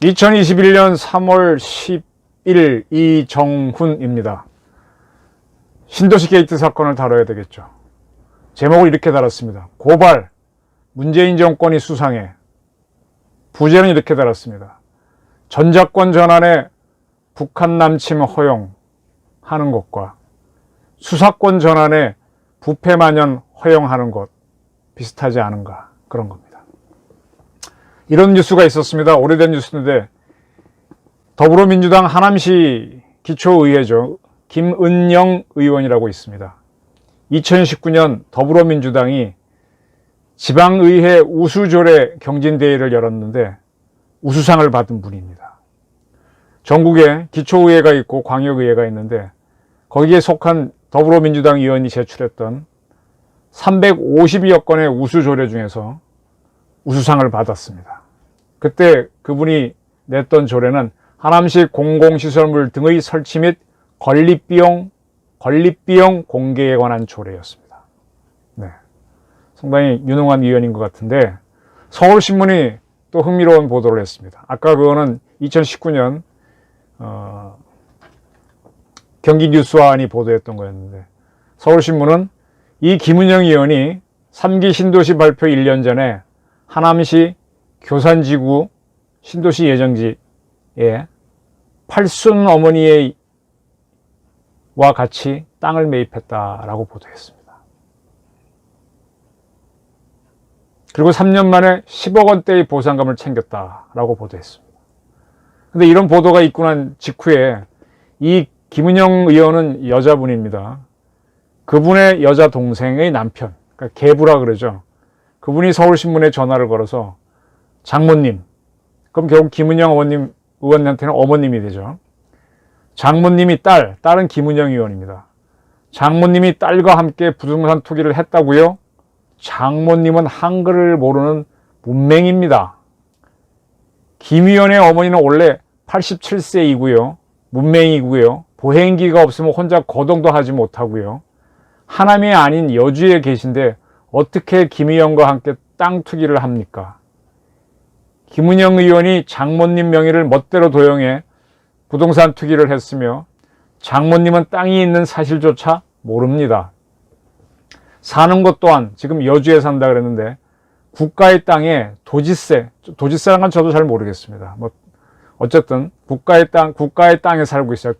(2021년 3월 10일) 이정훈입니다. 신도시 게이트 사건을 다뤄야 되겠죠. 제목을 이렇게 달았습니다. 고발, 문재인 정권이 수상해. 부제는 이렇게 달았습니다. 전작권 전환에 북한 남침 허용하는 것과 수사권 전환에 부패 만연 허용하는 것 비슷하지 않은가, 그런 겁니다. 이런 뉴스가 있었습니다. 오래된 뉴스인데, 더불어민주당 하남시 기초의회죠. 김은영 의원이라고 있습니다. 2019년 더불어민주당이 지방의회 우수조례 경진대회를 열었는데 우수상을 받은 분입니다. 전국에 기초의회가 있고 광역의회가 있는데 거기에 속한 더불어민주당 의원이 제출했던 350여 건의 우수조례 중에서 우수상을 받았습니다. 그때 그분이 냈던 조례는 하남시 공공시설물 등의 설치 및 건립비용 공개에 관한 조례였습니다. 네, 상당히 유능한 의원인 것 같은데, 서울신문이 또 흥미로운 보도를 했습니다. 아까 그거는 2019년 경기뉴스와이 보도했던 거였는데, 서울신문은 이 김은영 의원이 3기 신도시 발표 1년 전에 하남시 교산지구 신도시 예정지에 팔순 어머니와 같이 땅을 매입했다라고 보도했습니다. 그리고 3년 만에 10억 원대의 보상금을 챙겼다라고 보도했습니다. 그런데 이런 보도가 있고 난 직후에 이 김은영 의원은 여자분입니다. 그분의 여자 동생의 남편, 그러니까 계부라 그러죠. 그분이 서울신문에 전화를 걸어서 장모님, 그럼 결국 김은영 의원한테는 어머님이 되죠. 장모님이 딸은 김은영 의원입니다. 장모님이 딸과 함께 부동산 투기를 했다고요? 장모님은 한글을 모르는 문맹입니다. 김 의원의 어머니는 원래 87세이고요. 문맹이고요. 보행기가 없으면 혼자 거동도 하지 못하고요. 하남이 아닌 여주에 계신데 어떻게 김 의원과 함께 땅 투기를 합니까? 김은영 의원이 장모님 명의를 멋대로 도용해 부동산 투기를 했으며 장모님은 땅이 있는 사실조차 모릅니다. 사는 것 또한 지금 여주에 산다 그랬는데 국가의 땅에 도지세라는 건 저도 잘 모르겠습니다. 어쨌든 국가의 땅에 살고 있어요.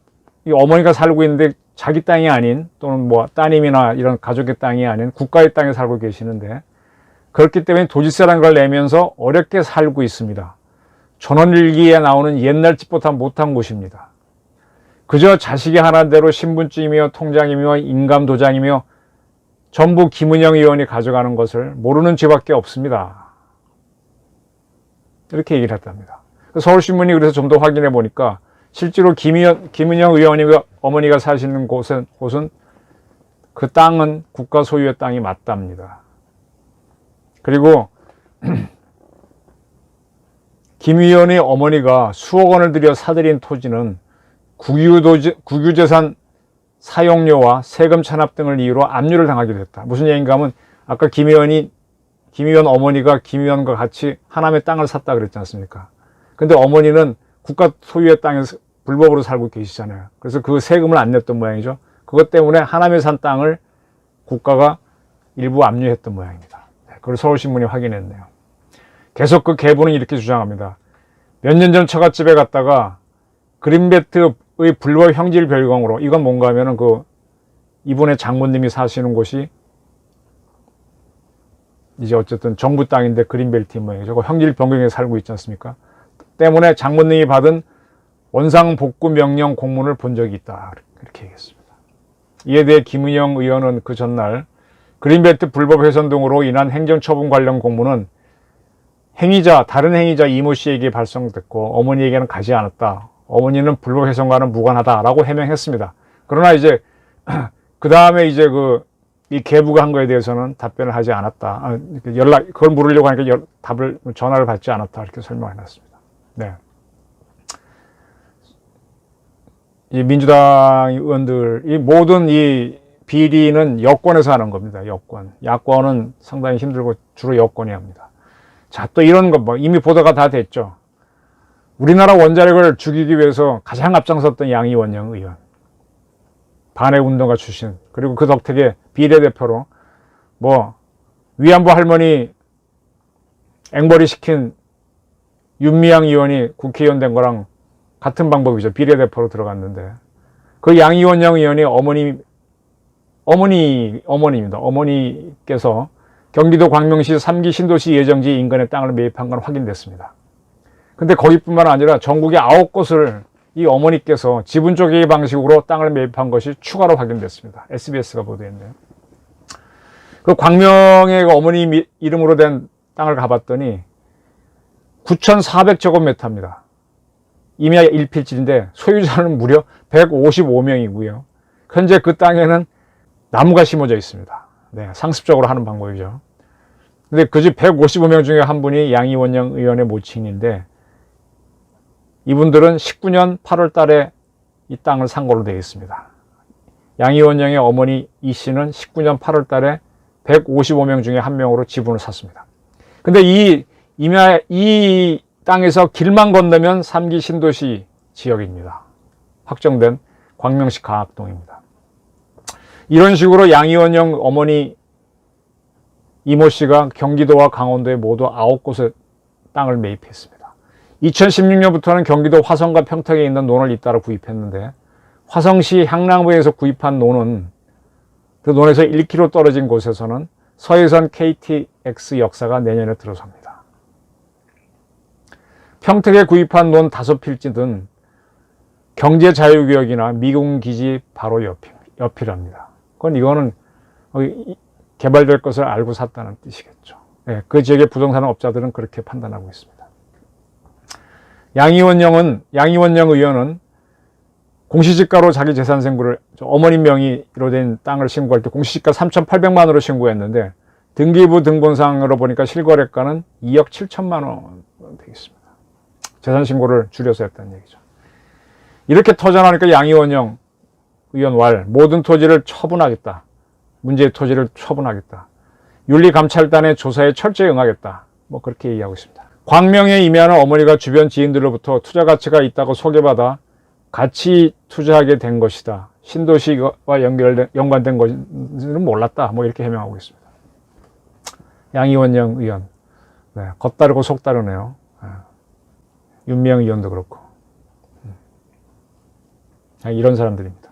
이 어머니가 살고 있는데 자기 땅이 아닌, 또는 따님이나 이런 가족의 땅이 아닌 국가의 땅에 살고 계시는데, 그렇기 때문에 도지세라는 걸 내면서 어렵게 살고 있습니다. 전원일기에 나오는 옛날 집보다 못한 곳입니다. 그저 자식이 하나대로 신분증이며 통장이며 인감도장이며 전부 김은영 의원이 가져가는 것을 모르는 집밖에 없습니다. 이렇게 얘기를 했답니다. 서울신문이 그래서 좀 더 확인해 보니까 실제로 김은영 의원이 어머니가 사시는 곳은 그 땅은 국가 소유의 땅이 맞답니다. 그리고 김 의원의 어머니가 수억 원을 들여 사들인 토지는 국유재산 사용료와 세금 찬압 등을 이유로 압류를 당하기도 했다. 무슨 얘기인가 하면, 아까 김 의원 어머니가 김 의원과 같이 하남의 땅을 샀다 그랬지 않습니까? 근데 어머니는 국가 소유의 땅에서 불법으로 살고 계시잖아요. 그래서 그 세금을 안 냈던 모양이죠. 그것 때문에 하남에 산 땅을 국가가 일부 압류했던 모양입니다. 그걸 서울신문이 확인했네요. 계속 그 계부는 이렇게 주장합니다. 몇 년 전 처갓집에 갔다가 그린벨트의 불법 형질 변경으로, 이건 뭔가 하면은 이분의 장모님이 사시는 곳이 이제 어쨌든 정부 땅인데 그린벨트인 모양이죠. 그 형질 변경에 살고 있지 않습니까? 때문에 장모님이 받은 원상복구 명령 공문을 본 적이 있다, 이렇게 얘기했습니다. 이에 대해 김은영 의원은 그 전날 그린벨트 불법 훼손 등으로 인한 행정처분 관련 공문은 다른 행위자 이모 씨에게 발송됐고 어머니에게는 가지 않았다. 어머니는 불법 훼손과는 무관하다라고 해명했습니다. 그러나 이제 그 다음에 이제 이 계부가 한 거에 대해서는 답변을 하지 않았다. 그걸 물으려고 하니까 전화를 받지 않았다, 이렇게 설명해 놨습니다. 네. 이 민주당 의원들, 이 모든 이 비리는 여권에서 하는 겁니다. 여권. 야권은 상당히 힘들고 주로 여권이 합니다. 자, 또 이런 거 뭐 이미 보도가 다 됐죠. 우리나라 원자력을 죽이기 위해서 가장 앞장섰던 양이원영 의원. 반핵운동가 출신. 그리고 그 덕택에 비례대표로 뭐 위안부 할머니 앵벌이 시킨 윤미향 의원이 국회의원 된 거랑 같은 방법이죠. 비례대표로 들어갔는데 그 양이원영 의원이 어머니입니다. 어머니께서 경기도 광명시 3기 신도시 예정지 인근의 땅을 매입한 건 확인됐습니다. 근데 거기뿐만 아니라 전국의 9곳을 이 어머니께서 지분 쪼개기 방식으로 땅을 매입한 것이 추가로 확인됐습니다. SBS가 보도했네요. 그 광명의 어머니 이름으로 된 땅을 가봤더니 9,400제곱미터입니다. 임야 1필지인데 소유자는 무려 155명이고요. 현재 그 땅에는 나무가 심어져 있습니다. 네, 상습적으로 하는 방법이죠. 근데 그 집 155명 중에 한 분이 양이원영 의원의 모친인데 이분들은 19년 8월 달에 이 땅을 산 걸로 되어 있습니다. 양이원영의 어머니 이 씨는 19년 8월 달에 155명 중에 한 명으로 지분을 샀습니다. 근데 이 땅에서 길만 건너면 3기 신도시 지역입니다. 확정된 광명시 가학동입니다. 이런 식으로 양이원영 어머니 이모 씨가 경기도와 강원도에 모두 9곳의 땅을 매입했습니다. 2016년부터는 경기도 화성과 평택에 있는 논을 잇따라 구입했는데 화성시 향랑부에서 구입한 논은 그 논에서 1km 떨어진 곳에서는 서해선 KTX 역사가 내년에 들어섭니다. 평택에 구입한 논 5필지는 경제자유구역이나 미군기지 바로 옆이랍니다. 이거는 개발될 것을 알고 샀다는 뜻이겠죠. 네, 그 지역의 부동산 업자들은 그렇게 판단하고 있습니다. 양이원영 의원은 공시지가로 자기 재산 신고를 어머니 명의로 된 땅을 신고할 때 공시지가 3,800만 원으로 신고했는데 등기부 등본상으로 보니까 실거래가는 2억 7천만 원 되겠습니다. 재산 신고를 줄여서 했다는 얘기죠. 이렇게 터져나오니까 양이원영 의원 모든 토지를 처분하겠다. 문제의 토지를 처분하겠다. 윤리감찰단의 조사에 철저히 응하겠다. 뭐 그렇게 얘기하고 있습니다. 광명에 임야는 어머니가 주변 지인들로부터 투자 가치가 있다고 소개받아 같이 투자하게 된 것이다. 신도시와 연관된 것은 몰랐다. 뭐 이렇게 해명하고 있습니다. 양이원영 의원. 네, 겉다르고 속다르네요. 윤미향 의원도 그렇고. 이런 사람들입니다.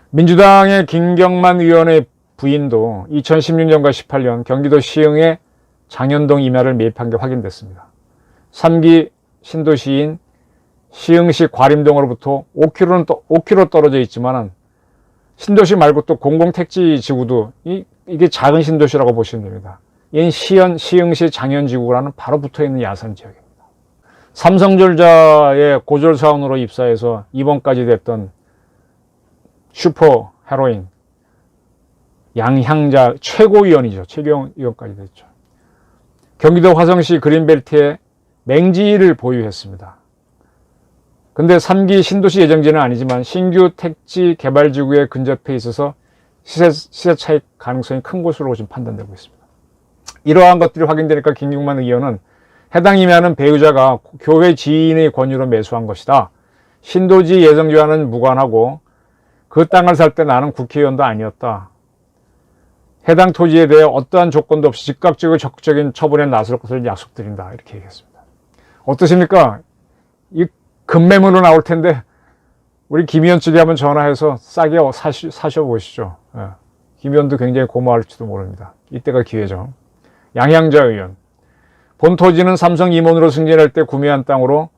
민주당의 김경만 의원의 부인도 2016년과 18년 경기도 시흥의 장현동 임야를 매입한 게 확인됐습니다. 3기 신도시인 시흥시 과림동으로부터 5km 떨어져 있지만 신도시 말고 또 공공택지 지구도 이게 작은 신도시라고 보시면 됩니다. 이는 시흥시 장현지구라는 바로 붙어있는 야산 지역입니다. 삼성전자의 고졸사원으로 입사해서 입원까지 됐던 슈퍼 헤로인 양향자 최고위원이죠. 최고위원까지 됐죠. 경기도 화성시 그린벨트에 맹지를 보유했습니다. 근데 3기 신도시 예정지는 아니지만 신규 택지 개발지구에 근접해 있어서 시세 차익 가능성이 큰 곳으로 지금 판단되고 있습니다. 이러한 것들이 확인되니까 김경만 의원은 해당 임야는 배우자가 교회 지인의 권유로 매수한 것이다. 신도시 예정지와는 무관하고 그 땅을 살 때 나는 국회의원도 아니었다. 해당 토지에 대해 어떠한 조건도 없이 즉각적이고 적극적인 처분에 나설 것을 약속드린다. 이렇게 얘기했습니다. 어떠십니까? 이 급매물로 나올 텐데 우리 김 의원 측에 한번 전화해서 싸게 사셔보시죠. 김 의원도 굉장히 고마울지도 모릅니다. 이때가 기회죠. 양향자 의원. 본 토지는 삼성 임원으로 승진할 때 구매한 땅으로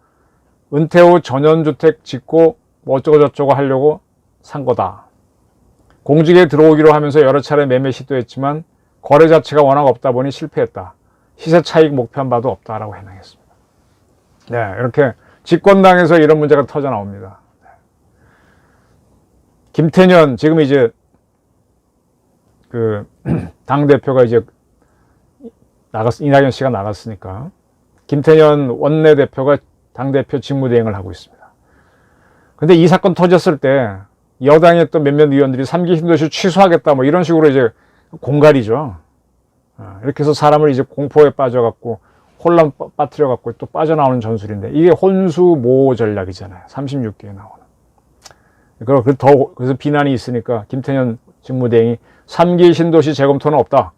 은퇴 후 전원주택 짓고 뭐 어쩌고저쩌고 하려고 산 거다. 공직에 들어오기로 하면서 여러 차례 매매 시도했지만 거래 자체가 워낙 없다 보니 실패했다. 시세 차익 목표한 바도 없다라고 해명했습니다. 네, 이렇게 집권당에서 이런 문제가 터져 나옵니다. 김태년 지금 이제 그 당대표가 이제 이낙연 씨가 나갔으니까 김태년 원내대표가 당대표 직무대행을 하고 있습니다. 근데 이 사건 터졌을 때 여당의 또 몇몇 의원들이 3기 신도시 취소하겠다 뭐 이런 식으로 이제 공갈이죠. 이렇게 해서 사람을 이제 공포에 빠져갖고 혼란 빠뜨려갖고 또 빠져나오는 전술인데 이게 혼수모 전략이잖아요. 36기에 나오는. 그래서 비난이 있으니까 김태년 직무대행이 3기 신도시 재검토는 없다.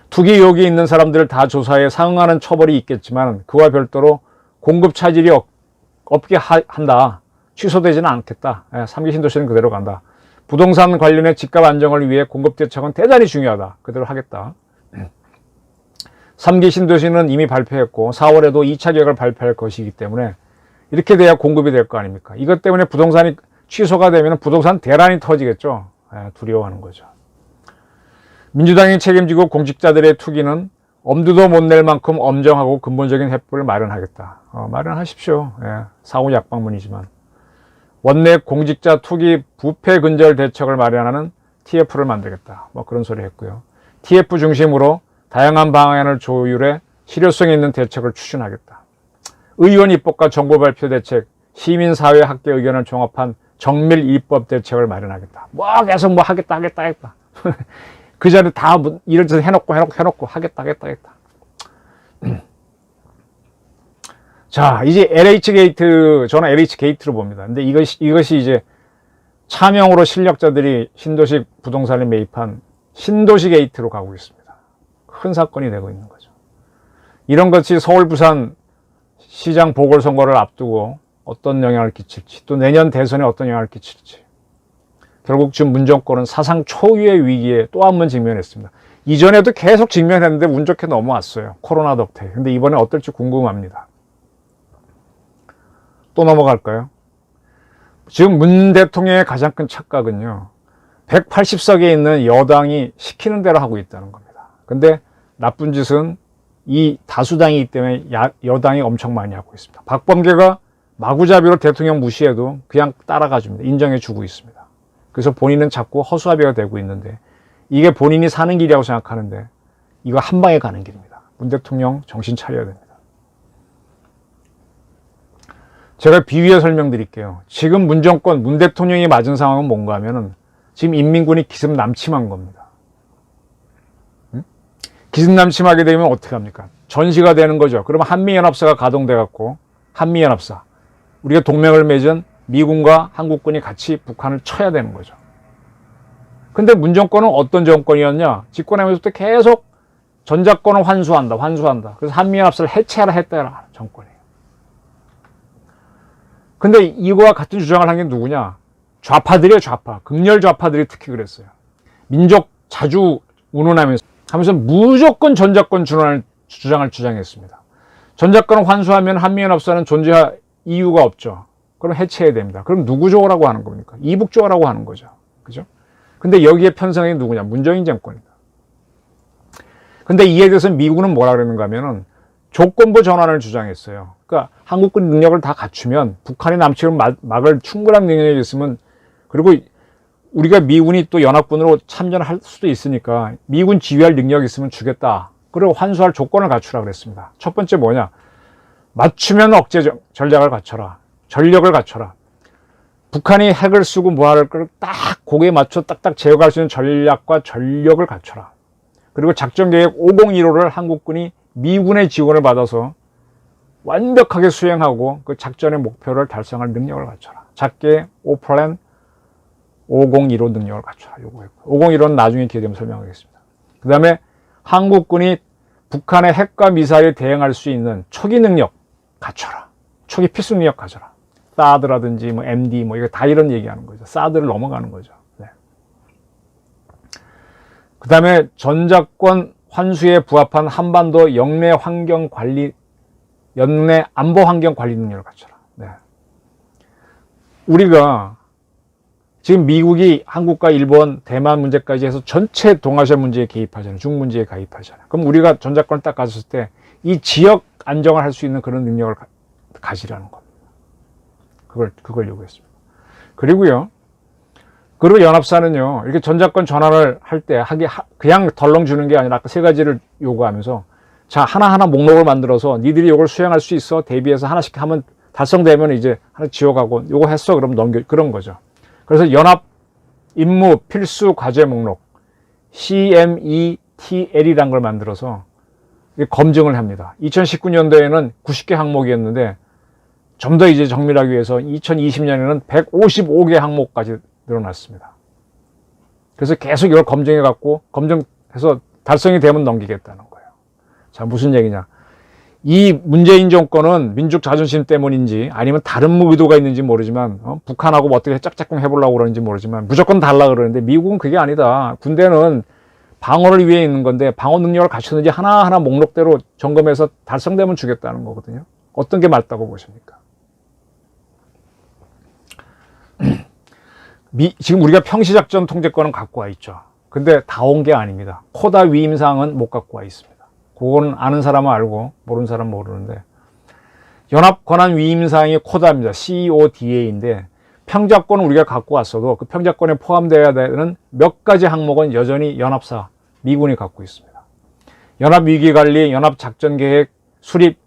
투기 의혹이 있는 사람들을 다 조사해 상응하는 처벌이 있겠지만 그와 별도로 공급 차질이 없게 한다. 취소되지는 않겠다. 3기 신도시는 그대로 간다. 부동산 관련해 집값 안정을 위해 공급 대책은 대단히 중요하다. 그대로 하겠다. 3기 신도시는 이미 발표했고 4월에도 2차 계획을 발표할 것이기 때문에 이렇게 돼야 공급이 될 거 아닙니까? 이것 때문에 부동산이 취소가 되면 부동산 대란이 터지겠죠. 두려워하는 거죠. 민주당이 책임지고 공직자들의 투기는 엄두도 못 낼 만큼 엄정하고 근본적인 해법을 마련하겠다. 마련하십시오. 사후 약방문이지만. 원내 공직자 투기 부패 근절 대책을 마련하는 TF를 만들겠다. 뭐 그런 소리 했고요. TF 중심으로 다양한 방안을 조율해 실효성 있는 대책을 추진하겠다. 의원 입법과 정보 발표 대책, 시민사회 학계 의견을 종합한 정밀 입법 대책을 마련하겠다. 계속 하겠다. 그 자리에 다 이런저런 해놓고 하겠다. 자, 이제 LH 게이트, 저는 LH 게이트로 봅니다. 근데 이것이 이제 차명으로 실력자들이 신도시 부동산에 매입한 신도시 게이트로 가고 있습니다. 큰 사건이 되고 있는 거죠. 이런 것이 서울, 부산 시장 보궐선거를 앞두고 어떤 영향을 끼칠지, 또 내년 대선에 어떤 영향을 끼칠지. 결국 지금 문정권은 사상 초유의 위기에 또 한 번 직면했습니다. 이전에도 계속 직면했는데 운 좋게 넘어왔어요. 코로나 덕택. 근데 이번에 어떨지 궁금합니다. 또 넘어갈까요? 지금 문 대통령의 가장 큰 착각은요. 180석에 있는 여당이 시키는 대로 하고 있다는 겁니다. 근데 나쁜 짓은 이 다수당이기 때문에 여당이 엄청 많이 하고 있습니다. 박범계가 마구잡이로 대통령 무시해도 그냥 따라가 줍니다. 인정해 주고 있습니다. 그래서 본인은 자꾸 허수아비가 되고 있는데 이게 본인이 사는 길이라고 생각하는데 이거 한 방에 가는 길입니다. 문 대통령 정신 차려야 됩니다. 제가 비유해 설명드릴게요. 지금 문정권, 문 대통령이 맞은 상황은 뭔가 하면은 지금 인민군이 기습남침한 겁니다. 기습남침하게 되면 어떻게 합니까? 전시가 되는 거죠. 그러면 한미연합사가 가동돼 갖고 한미연합사, 우리가 동맹을 맺은 미군과 한국군이 같이 북한을 쳐야 되는 거죠. 근데 문정권은 어떤 정권이었냐? 집권하면서부터 계속 전작권을 환수한다. 그래서 한미연합사를 해체하라 했다 정권이에요. 근데 이거와 같은 주장을 한 게 누구냐? 좌파들이에요, 좌파. 극렬 좌파들이 특히 그랬어요. 민족 자주 운운하면서 무조건 전작권 주장했습니다. 전작권을 환수하면 한미연합사는 존재할 이유가 없죠. 그럼 해체해야 됩니다. 그럼 누구 좋으라고 하는 겁니까? 이북 좋으라고 하는 거죠. 그죠? 근데 여기에 편성이 누구냐? 문재인 정권이다. 근데 이에 대해서 미국은 뭐라 그러는가 하면은 조건부 전환을 주장했어요. 그러니까 한국군 능력을 다 갖추면 북한의 남침을 막을 충분한 능력이 있으면, 그리고 우리가 미군이 또 연합군으로 참전할 수도 있으니까 미군 지휘할 능력이 있으면 주겠다. 그리고 환수할 조건을 갖추라 그랬습니다. 첫 번째 뭐냐? 맞추면 억제 전략을 갖춰라. 전력을 갖춰라. 북한이 핵을 쓰고 뭐할 걸 딱 거기에 맞춰 딱딱 제어할 수 있는 전략과 전력을 갖춰라. 그리고 작전계획 5015를 한국군이 미군의 지원을 받아서 완벽하게 수행하고 그 작전의 목표를 달성할 능력을 갖춰라. 작게 오플랜 5015 능력을 갖춰라. 요거였고, 5015는 나중에 기회 되면 설명하겠습니다. 그 다음에 한국군이 북한의 핵과 미사일에 대응할 수 있는 초기 능력 갖춰라. 초기 필수 능력 가져라. 사드라든지 뭐 MD 뭐 이거 다 이런 얘기하는 거죠. 사드를 넘어가는 거죠. 네. 그 다음에 전작권 환수에 부합한 한반도 영내 안보 환경 관리 능력을 갖춰라. 네. 우리가 지금 미국이 한국과 일본, 대만 문제까지 해서 전체 동아시아 문제에 개입하잖아요. 중국 문제에 가입하잖아요. 그럼 우리가 전작권을 딱 가졌을 때 이 지역 안정을 할 수 있는 그런 능력을 가지라는 겁니다. 그걸 요구했습니다. 그리고요, 그리고 연합사는요, 이렇게 전작권 전환을 할 때 그냥 덜렁 주는 게 아니라 아까 세 가지를 요구하면서 자, 하나하나 목록을 만들어서 니들이 이걸 수행할 수 있어. 대비해서 하나씩 하면 달성되면 이제 하나 지워가고 요거 했어 그럼 넘겨 그런 거죠. 그래서 연합 임무 필수 과제 목록 CMETL이라는 걸 만들어서 검증을 합니다. 2019년도에는 90개 항목이었는데 좀 더 이제 정밀하기 위해서 2020년에는 155개 항목까지 늘어났습니다. 그래서 계속 이걸 검증해 갖고 검증해서 달성이 되면 넘기겠다는 거예요. 자, 무슨 얘기냐? 이 문재인 정권은 민족 자존심 때문인지 아니면 다른 의도가 있는지 모르지만 북한하고 뭐 어떻게 짝짝꿍 해보려고 그러는지 모르지만 무조건 달라 그러는데 미국은 그게 아니다. 군대는 방어를 위해 있는 건데 방어 능력을 갖추는지 하나하나 목록대로 점검해서 달성되면 주겠다는 거거든요. 어떤 게 맞다고 보십니까? 지금 우리가 평시작전 통제권은 갖고 와 있죠. 근데 다 온 게 아닙니다. 코다 위임사항은 못 갖고 와 있습니다. 그거는 아는 사람은 알고 모르는 사람은 모르는데 연합 권한 위임사항이 코다입니다. CODA인데 평작권은 우리가 갖고 왔어도 그 평작권에 포함되어야 되는 몇 가지 항목은 여전히 연합사, 미군이 갖고 있습니다. 연합위기관리, 연합작전계획, 수립,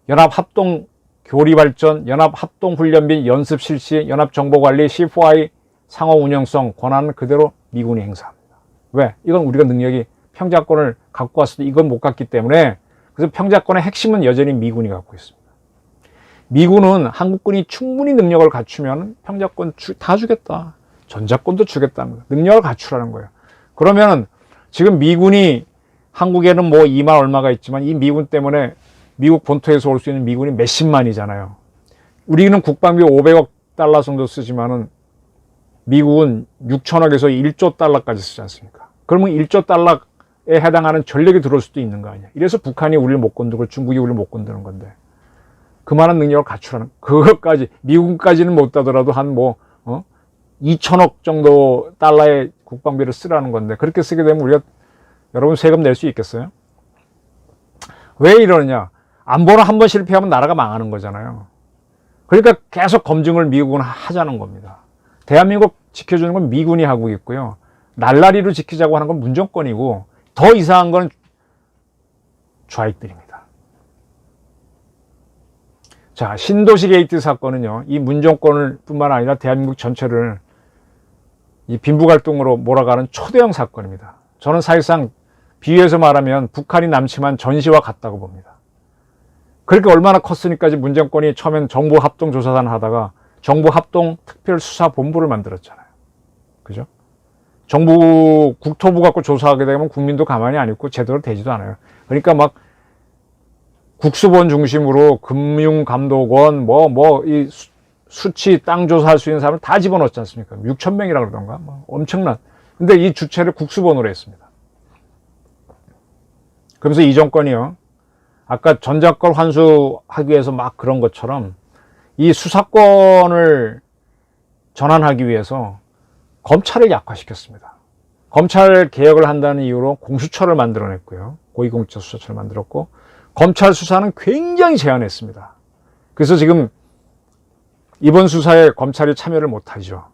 연합합동 교리발전, 연합합동훈련 및 연습 실시, 연합정보관리, C4I 상호 운영성 권한은 그대로 미군이 행사합니다. 왜? 이건 우리가 능력이 평작권을 갖고 왔어도 이건 못 갖기 때문에 그래서 평작권의 핵심은 여전히 미군이 갖고 있습니다. 미군은 한국군이 충분히 능력을 갖추면 평작권 다 주겠다. 전작권도 주겠다는 거예요. 능력을 갖추라는 거예요. 그러면 지금 미군이 한국에는 뭐 2만 얼마가 있지만 이 미군 때문에 미국 본토에서 올 수 있는 미군이 몇십만이잖아요. 우리는 국방비 500억 달러 정도 쓰지만은 미국은 6천억에서 1조 달러까지 쓰지 않습니까? 그러면 1조 달러에 해당하는 전력이 들어올 수도 있는 거 아니야. 이래서 북한이 우리를 못 건드고 중국이 우리를 못 건드는 건데 그만한 능력을 갖추라는 그것까지 미국까지는 못 따더라도 한 2천억 정도 달러의 국방비를 쓰라는 건데 그렇게 쓰게 되면 우리가 여러분 세금 낼 수 있겠어요? 왜 이러느냐? 안보는 한 번 실패하면 나라가 망하는 거잖아요. 그러니까 계속 검증을 미국은 하자는 겁니다. 대한민국 지켜주는 건 미군이 하고 있고요. 날라리로 지키자고 하는 건 문정권이고 더 이상한 건 좌익들입니다. 자, 신도시 게이트 사건은요. 이 문정권을 뿐만 아니라 대한민국 전체를 이 빈부갈등으로 몰아가는 초대형 사건입니다. 저는 사실상 비유해서 말하면 북한이 남침한 전시와 같다고 봅니다. 그렇게 얼마나 컸으니까 문정권이 처음엔 정보합동조사단 하다가 정보합동특별수사본부를 만들었잖아요. 그죠? 정부, 국토부 갖고 조사하게 되면 국민도 가만히 안 있고 제대로 되지도 않아요. 그러니까 막 국수본 중심으로 금융감독원, 이 수치, 땅 조사할 수 있는 사람을 다 집어넣지 않습니까? 6,000명이라 그러던가? 엄청난. 근데 이 주체를 국수본으로 했습니다. 그러면서 이 정권이요. 아까 전작권 환수하기 위해서 막 그런 것처럼 이 수사권을 전환하기 위해서 검찰을 약화시켰습니다. 검찰 개혁을 한다는 이유로 공수처를 만들어냈고요. 고위공직자수사처를 만들었고 검찰 수사는 굉장히 제한했습니다. 그래서 지금 이번 수사에 검찰이 참여를 못하죠.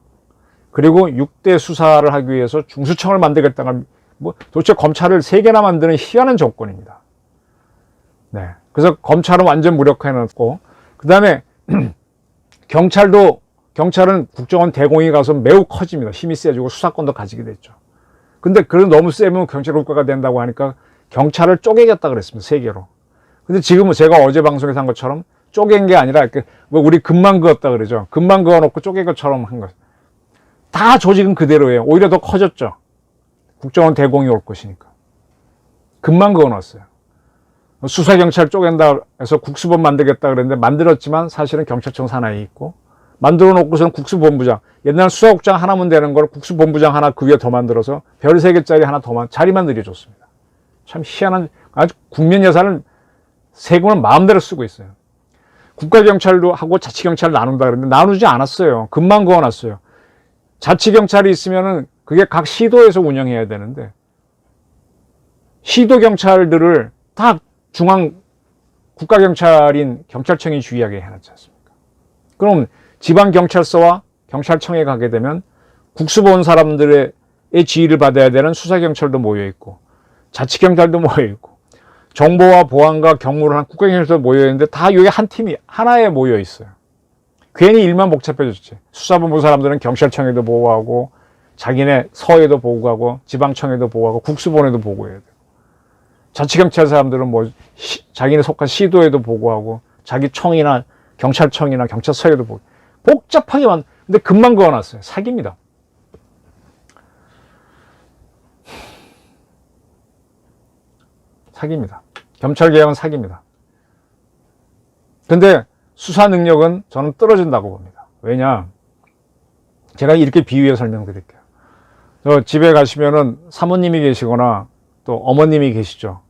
그리고 6대 수사를 하기 위해서 중수청을 만들겠다는 도대체 검찰을 3개나 만드는 희한한 정권입니다. 네. 그래서 검찰은 완전 무력화해놨고 그 다음에 경찰은 국정원 대공이 가서 매우 커집니다. 힘이 세지고 수사권도 가지게 됐죠. 근데 그런 너무 세면 경찰 국가가 된다고 하니까 경찰을 쪼개겠다 그랬습니다. 3개로. 근데 지금은 제가 어제 방송에서 한 것처럼 쪼갠 게 아니라 우리 금만 그었다 그러죠. 금만 그어놓고 쪼갠 것처럼 한 것. 다 조직은 그대로예요. 오히려 더 커졌죠. 국정원 대공이 올 것이니까. 금만 그어놨어요. 수사경찰 쪼갠다 해서 국수본 만들겠다 그랬는데 만들었지만 사실은 경찰청 산하에 있고 만들어 놓고서는 국수본부장 옛날 수사국장 하나면 되는 걸 국수본부장 하나 그 위에 더 만들어서 별 3개짜리 하나 더 자리만 늘려줬습니다. 참 희한한 아주 국민 예산을 세금을 마음대로 쓰고 있어요. 국가경찰도 하고 자치경찰 나눈다 그랬는데 나누지 않았어요. 금만 그어놨어요. 자치경찰이 있으면은 그게 각 시도에서 운영해야 되는데 시도경찰들을 다 중앙 국가경찰인 경찰청이 주의하게 해놨지 않습니까? 그럼 지방경찰서와 경찰청에 가게 되면 국수본 사람들의 지휘를 받아야 되는 수사경찰도 모여있고 자치경찰도 모여있고 정보와 보안과 경무를 한 국가경찰도 모여있는데 다 여기 한 팀이 하나에 모여있어요. 괜히 일만 복잡해졌지. 수사본부 사람들은 경찰청에도 보고하고 자기네 서에도 보고하고 지방청에도 보고하고 국수본에도 보고해야 돼. 자치경찰 사람들은 뭐 자기네 속한 시도에도 보고하고 자기 청이나 경찰청이나 경찰서에도 보고 복잡하게만. 근데 금방 그어놨어요. 사기입니다. 사기입니다. 검찰개혁은 사기입니다. 근데 수사 능력은 저는 떨어진다고 봅니다. 왜냐? 제가 이렇게 비유해 설명드릴게요. 저 집에 가시면은 사모님이 계시거나 또 어머님이 계시죠.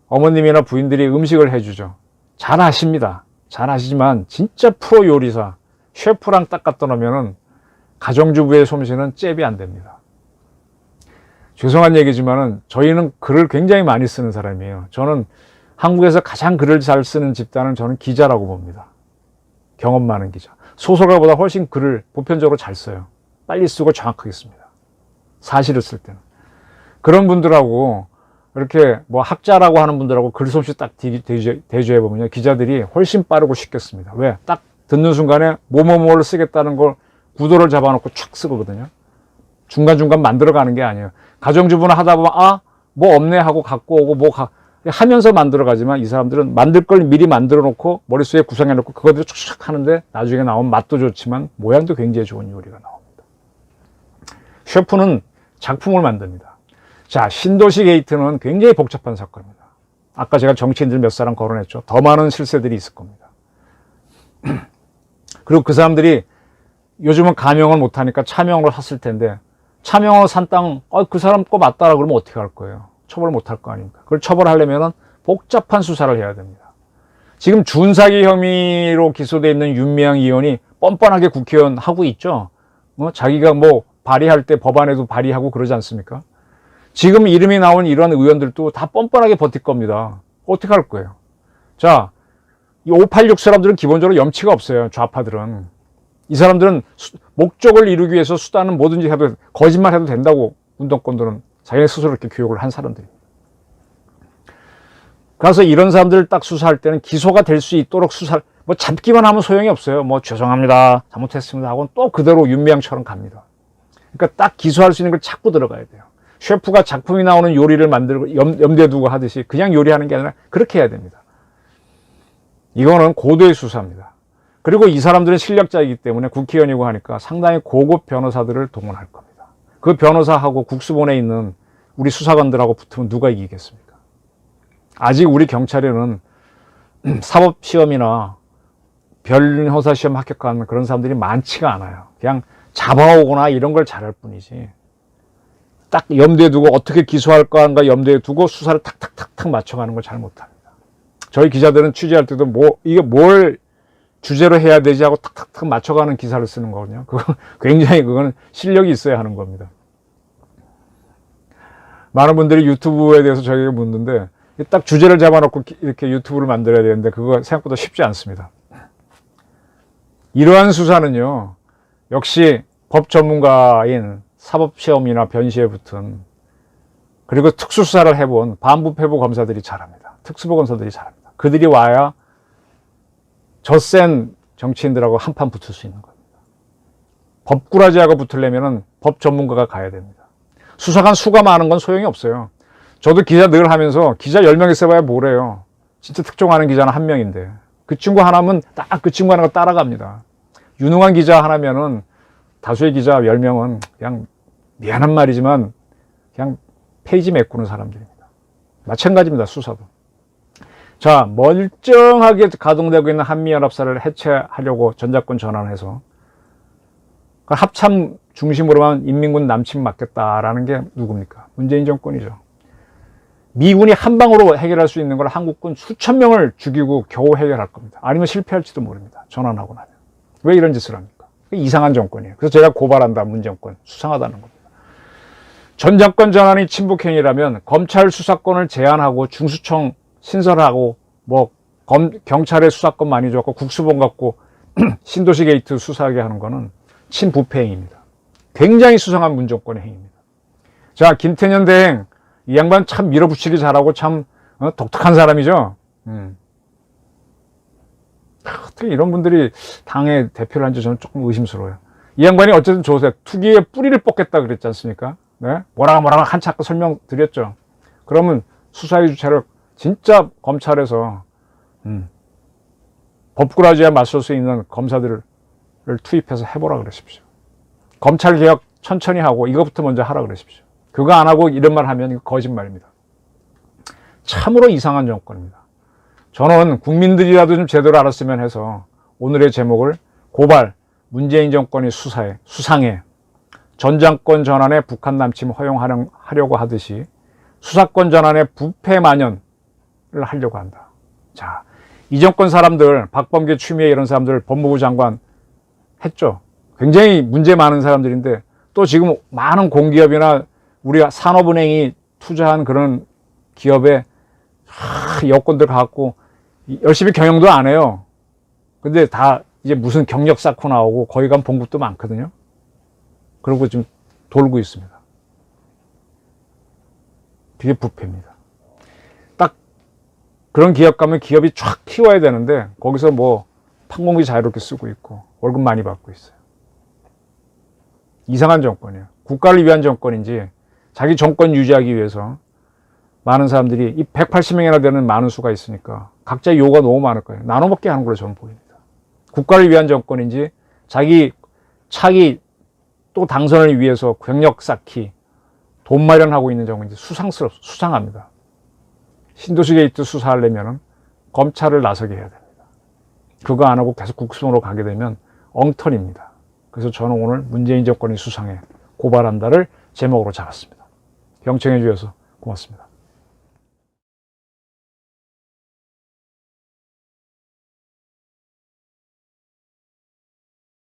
어머님이나 부인들이 음식을 해주죠. 잘 하십니다. 잘 하시지만 진짜 프로 요리사, 셰프랑 딱 갖다 놓으면은 가정주부의 솜씨는 잽이 안 됩니다. 죄송한 얘기지만은 저희는 글을 굉장히 많이 쓰는 사람이에요. 저는 한국에서 가장 글을 잘 쓰는 집단은 저는 기자라고 봅니다. 경험 많은 기자. 소설가보다 훨씬 글을 보편적으로 잘 써요. 빨리 쓰고 정확하게 씁니다. 사실을 쓸 때는. 그런 분들하고 이렇게 뭐 학자라고 하는 분들하고 글솜씨 딱 대조해보면요. 기자들이 훨씬 빠르고 쉽게 씁니다. 왜? 딱 듣는 순간에 뭐뭐뭐를 쓰겠다는 걸 구도를 잡아놓고 촥 쓰거든요. 중간중간 만들어가는 게 아니에요. 가정주부나 하다 보면 뭐 없네 하고 갖고 오고 하면서 만들어가지만 이 사람들은 만들 걸 미리 만들어 놓고 머릿속에 구성해 놓고 그거대로 촥촥 하는데 나중에 나오면 맛도 좋지만 모양도 굉장히 좋은 요리가 나옵니다. 셰프는 작품을 만듭니다. 자, 신도시 게이트는 굉장히 복잡한 사건입니다. 아까 제가 정치인들 몇 사람 거론했죠. 더 많은 실세들이 있을 겁니다. 그리고 그 사람들이 요즘은 가명을 못하니까 차명으로 샀을 텐데 차명으로 산 땅, 그 사람 거 맞다라 그러면 어떻게 할 거예요? 처벌을 못 할 거 아닙니까? 그걸 처벌하려면 복잡한 수사를 해야 됩니다. 지금 준사기 혐의로 기소되어 있는 윤미향 의원이 뻔뻔하게 국회의원 하고 있죠. 자기가 뭐 발의할 때 법안에도 발의하고 그러지 않습니까? 지금 이름이 나온 이런 의원들도 다 뻔뻔하게 버틸 겁니다. 어떻게 할 거예요? 자, 이 586 사람들은 기본적으로 염치가 없어요. 좌파들은. 이 사람들은 목적을 이루기 위해서 수단은 뭐든지 해도 거짓말 해도 된다고 운동권들은 자기네 스스로 이렇게 교육을 한 사람들입니다. 그래서 이런 사람들을 딱 수사할 때는 기소가 될 수 있도록 수사를 뭐 잡기만 하면 소용이 없어요. 뭐 죄송합니다. 잘못했습니다 하고는 또 그대로 윤미향처럼 갑니다. 그러니까 딱 기소할 수 있는 걸 찾고 들어가야 돼요. 셰프가 작품이 나오는 요리를 만들고 염두에 두고 하듯이 그냥 요리하는 게 아니라 그렇게 해야 됩니다. 이거는 고도의 수사입니다. 그리고 이 사람들은 실력자이기 때문에 국회의원이고 하니까 상당히 고급 변호사들을 동원할 겁니다. 그 변호사하고 국수본에 있는 우리 수사관들하고 붙으면 누가 이기겠습니까? 아직 우리 경찰에는 사법시험이나 변호사시험 합격한 그런 사람들이 많지가 않아요. 그냥 잡아오거나 이런 걸 잘할 뿐이지. 딱 염두에 두고 어떻게 기소할까 하는가 염두에 두고 수사를 탁탁탁탁 맞춰가는 걸 잘 못합니다. 저희 기자들은 취재할 때도 이게 뭘 주제로 해야 되지 하고 탁탁탁 맞춰가는 기사를 쓰는 거거든요. 굉장히 그건 실력이 있어야 하는 겁니다. 많은 분들이 유튜브에 대해서 저에게 묻는데 딱 주제를 잡아놓고 이렇게 유튜브를 만들어야 되는데 그거 생각보다 쉽지 않습니다. 이러한 수사는요. 역시 법 전문가인 사법시험이나 변시에 붙은 그리고 특수수사를 해본 반부패부 검사들이 잘합니다. 특수부 검사들이 잘합니다. 그들이 와야 저 센 정치인들하고 한판 붙을 수 있는 겁니다. 법꾸라지하고 붙으려면 법 전문가가 가야 됩니다. 수사관 수가 많은 건 소용이 없어요. 저도 기자 늘 하면서 기자 10명 있어봐야 뭐래요. 진짜 특종하는 기자는 한 명인데 그 친구 하나면 딱 그 친구 하나가 따라갑니다. 유능한 기자 하나면은 다수의 기자 10명은 그냥 미안한 말이지만 그냥 페이지 메꾸는 사람들입니다. 마찬가지입니다. 수사도. 자, 멀쩡하게 가동되고 있는 한미연합사를 해체하려고 전작권 전환해서 합참 중심으로만 인민군 남침 맡겠다라는 게 누굽니까? 문재인 정권이죠. 미군이 한 방으로 해결할 수 있는 걸 한국군 수천 명을 죽이고 겨우 해결할 겁니다. 아니면 실패할지도 모릅니다. 전환하고 나면. 왜 이런 짓을 합니까? 이상한 정권이에요. 그래서 제가 고발한다. 문 정권. 수상하다는 겁니다. 전작권 전환이 친북행위라면 검찰 수사권을 제한하고 중수청 신설하고 뭐 경찰의 수사권 많이 줬고 국수본 갖고 신도시 게이트 수사하게 하는 거는 친부패 행위입니다. 굉장히 수상한 문정권의 행위입니다. 자, 김태년 대행 이 양반 참 밀어붙이기 잘하고 참 독특한 사람이죠. 어떻게 이런 분들이 당의 대표를 한지 저는 조금 의심스러워요. 이 양반이 어쨌든 조색, 투기의 뿌리를 뽑겠다 그랬지 않습니까? 네? 뭐라고 한참 아까 설명드렸죠. 그러면 수사의 주체를 진짜 검찰에서 법꾸라지에 맞설 수 있는 검사들을 투입해서 해보라 그러십시오. 검찰 개혁 천천히 하고 이것부터 먼저 하라 그러십시오. 그거 안 하고 이런 말 하면 이거 거짓말입니다. 참으로 이상한 정권입니다. 저는 국민들이라도 좀 제대로 알았으면 해서 오늘의 제목을 고발, 문재인 정권이 수상해 전장권 전환에 북한 남침 허용하려고 하듯이 수사권 전환에 부패 만연을 하려고 한다. 자, 이 정권 사람들, 박범계, 추미애 이런 사람들 법무부 장관 했죠. 굉장히 문제 많은 사람들인데 또 지금 많은 공기업이나 우리 산업은행이 투자한 그런 기업에 여권들 갖고 열심히 경영도 안 해요. 근데 다 이제 무슨 경력 쌓고 나오고 거기 가면 봉급도 많거든요. 그러고 지금 돌고 있습니다. 그게 부패입니다. 딱 그런 기업 가면 기업이 쫙 키워야 되는데 거기서 뭐 판공비 자유롭게 쓰고 있고 월급 많이 받고 있어요. 이상한 정권이에요. 국가를 위한 정권인지 자기 정권 유지하기 위해서 많은 사람들이 이 180명이나 되는 많은 수가 있으니까 각자 요구가 너무 많을 거예요. 나눠먹게 하는 걸로 저는 보입니다. 국가를 위한 정권인지 자기 차기 또 당선을 위해서 경력 쌓기, 돈 마련하고 있는 정권인지 수상합니다. 신도시 게이트 수사하려면 검찰을 나서게 해야 됩니다. 그거 안 하고 계속 국수으로 가게 되면 엉터리입니다. 그래서 저는 오늘 문재인 정권이 수상해 고발한다를 제목으로 잡았습니다. 경청해 주셔서 고맙습니다.